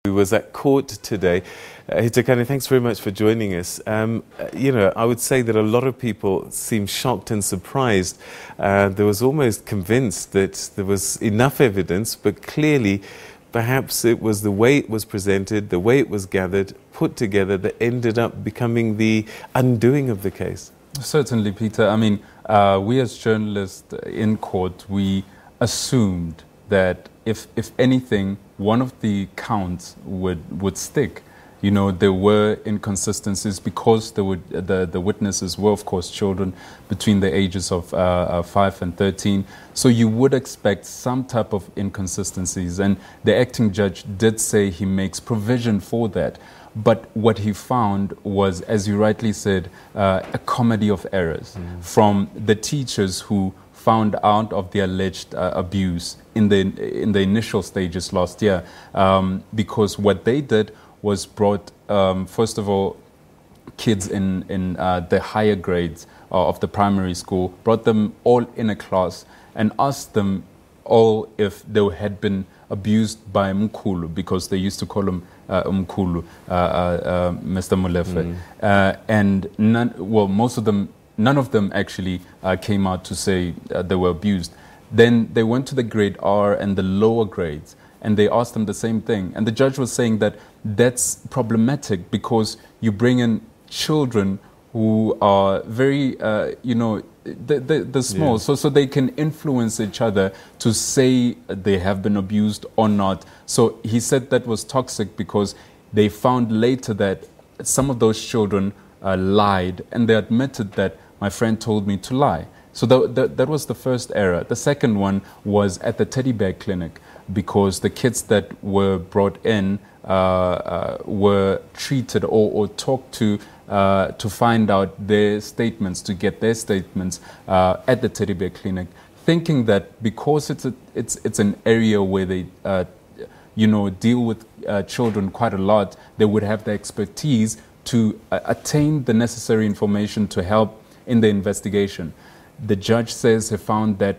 Who was at court today. Hitekani, thanks very much for joining us. I would say that a lot of people seem shocked and surprised. They was almost convinced that there was enough evidence, but clearly perhaps it was the way it was presented, the way it was gathered, put together, that ended up becoming the undoing of the case. Certainly, Peter. I mean, we as journalists in court, we assumed that if anything, one of the counts would stick. You know, there were inconsistencies because the witnesses were, of course, children between the ages of 5 and 13. So you would expect some type of inconsistencies. And the acting judge did say he makes provision for that. But what he found was, as you rightly said, a comedy of errors from the teachers who found out of the alleged abuse in the initial stages last year, because what they did was brought, first of all, kids in the higher grades of the primary school, brought them all in a class and asked them all if they had been abused by Mkhulu, because they used to call him Mkhulu, Mr. Molefe. And none of them actually came out to say they were abused. Then they went to the grade R and the lower grades, and they asked them the same thing. And the judge was saying that that's problematic because you bring in children who are very, they're small, so they can influence each other to say they have been abused or not. So he said that was toxic because they found later that some of those children lied, and they admitted that my friend told me to lie. So that was the first error. The second one was at the teddy bear clinic, because the kids that were brought in were treated or talked to find out their statements, to get their statements at the teddy bear clinic, thinking that because it's an area where they deal with children quite a lot, they would have the expertise to attain the necessary information to help in the investigation. The judge says he found that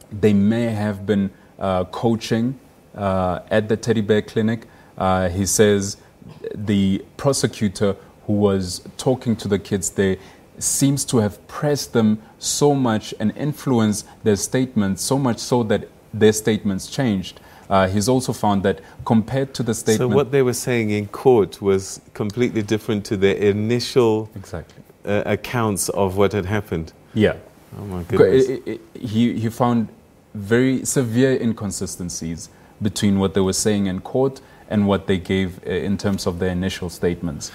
they may have been coaching at the teddy bear clinic. He says the prosecutor who was talking to the kids there seems to have pressed them so much and influenced their statements so much so that their statements changed. He's also found that compared to the statement... So what they were saying in court was completely different to their initial accounts of what had happened? Yeah. Oh my goodness. He found very severe inconsistencies between what they were saying in court and what they gave in terms of their initial statements.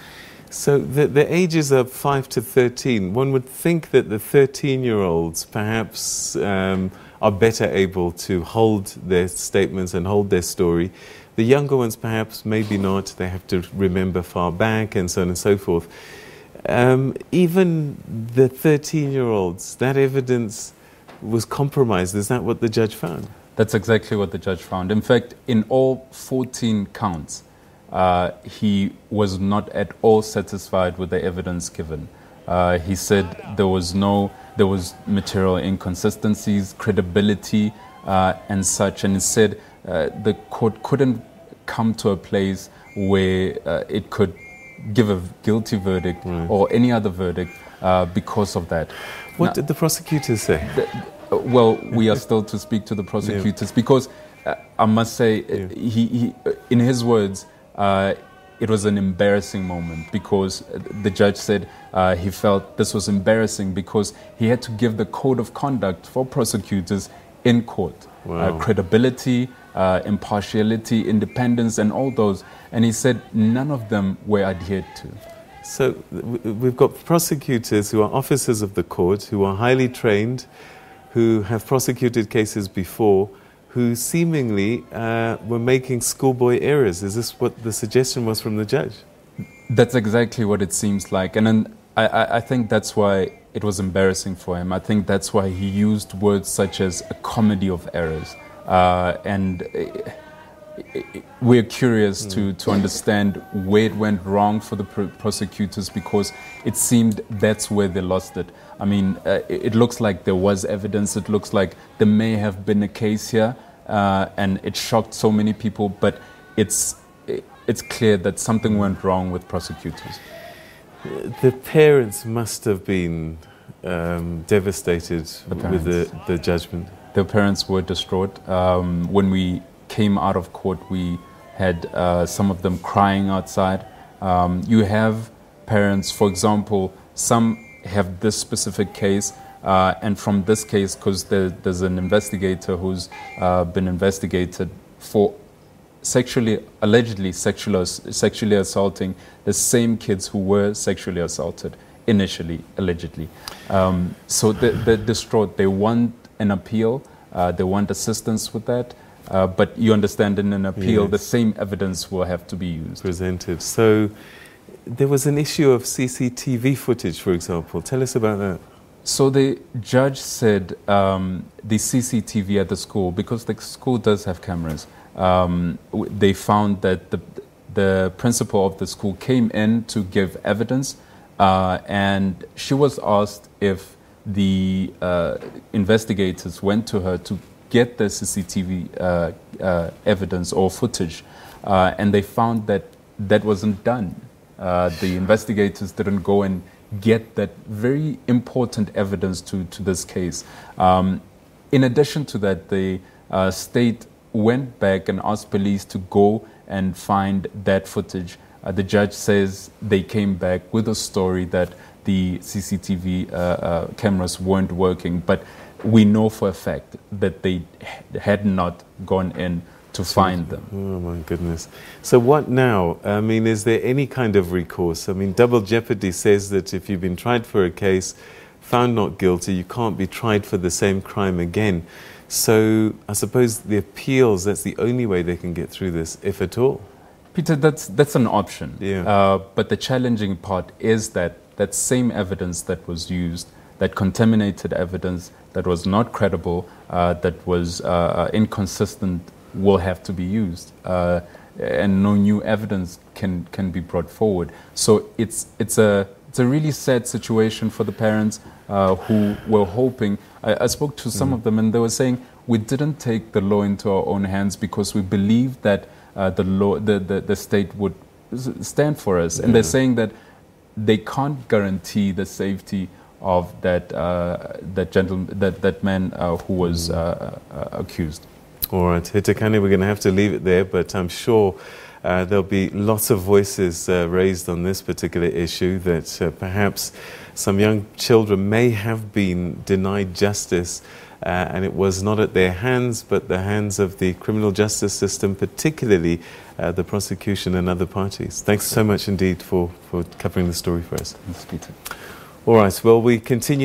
So the ages of 5 to 13, one would think that the 13-year-olds perhaps are better able to hold their statements and hold their story. The younger ones perhaps maybe not. They have to remember far back and so on and so forth. Even the 13-year-olds, that evidence was compromised. Is that what the judge found? That's exactly what the judge found. In fact, in all 14 counts, he was not at all satisfied with the evidence given. He said there was material inconsistencies, credibility, and such. And he said the court couldn't come to a place where it could give a guilty verdict or any other verdict because of that. What did the prosecutors say? Well, we are still to speak to the prosecutors because I must say, he in his words, it was an embarrassing moment because the judge said he felt this was embarrassing because he had to give the code of conduct for prosecutors in court. Credibility, impartiality, independence, and all those. And he said none of them were adhered to. So we've got prosecutors who are officers of the court, who are highly trained, who have prosecuted cases before, who seemingly were making schoolboy errors. Is this what the suggestion was from the judge? That's exactly what it seems like. And then I think that's why it was embarrassing for him. I think that's why he used words such as a comedy of errors. We're curious to understand where it went wrong for the prosecutors, because it seemed that's where they lost it. I mean, it looks like there was evidence. It looks like there may have been a case here, and it shocked so many people. But it's clear that something went wrong with prosecutors. The parents must have been devastated with the judgment. Their parents were distraught. When we came out of court, we had some of them crying outside. You have parents, for example, some have this specific case, and from this case, because there's an investigator who's been investigated for allegedly sexually assaulting the same kids who were sexually assaulted initially, allegedly. So they're distraught. They want an appeal. They want assistance with that. But you understand, in an appeal, yes, the same evidence will have to be used. Presented. So there was an issue of CCTV footage, for example. Tell us about that. So the judge said the CCTV at the school, because the school does have cameras, they found that the principal of the school came in to give evidence, and she was asked if the investigators went to her to get the CCTV evidence or footage, and they found that that wasn't done. The investigators didn't go and get that very important evidence to this case. In addition to that, the state went back and asked police to go and find that footage. The judge says they came back with a story that the CCTV cameras weren't working, but we know for a fact that they had not gone in to find them. Oh my goodness. So what now? I mean, is there any kind of recourse? I mean, double jeopardy says that if you've been tried for a case, found not guilty, you can't be tried for the same crime again. So I suppose the appeals, that's the only way they can get through this, if at all. Peter, that's an option. Yeah. But the challenging part is that that same evidence that was used, that contaminated evidence that was not credible, that was inconsistent, will have to be used, and no new evidence can be brought forward. So it's a really sad situation for the parents who were hoping. I spoke to some of them, and they were saying, we didn't take the law into our own hands because we believed that the state would stand for us. And they're saying that they can't guarantee the safety of that man who was accused. All right, Hitekani, we're going to have to leave it there, but I'm sure there'll be lots of voices raised on this particular issue, that perhaps some young children may have been denied justice, and it was not at their hands, but the hands of the criminal justice system, particularly the prosecution and other parties. Thanks so much indeed for covering the story for us. Thanks, Peter. All right, well, we continue.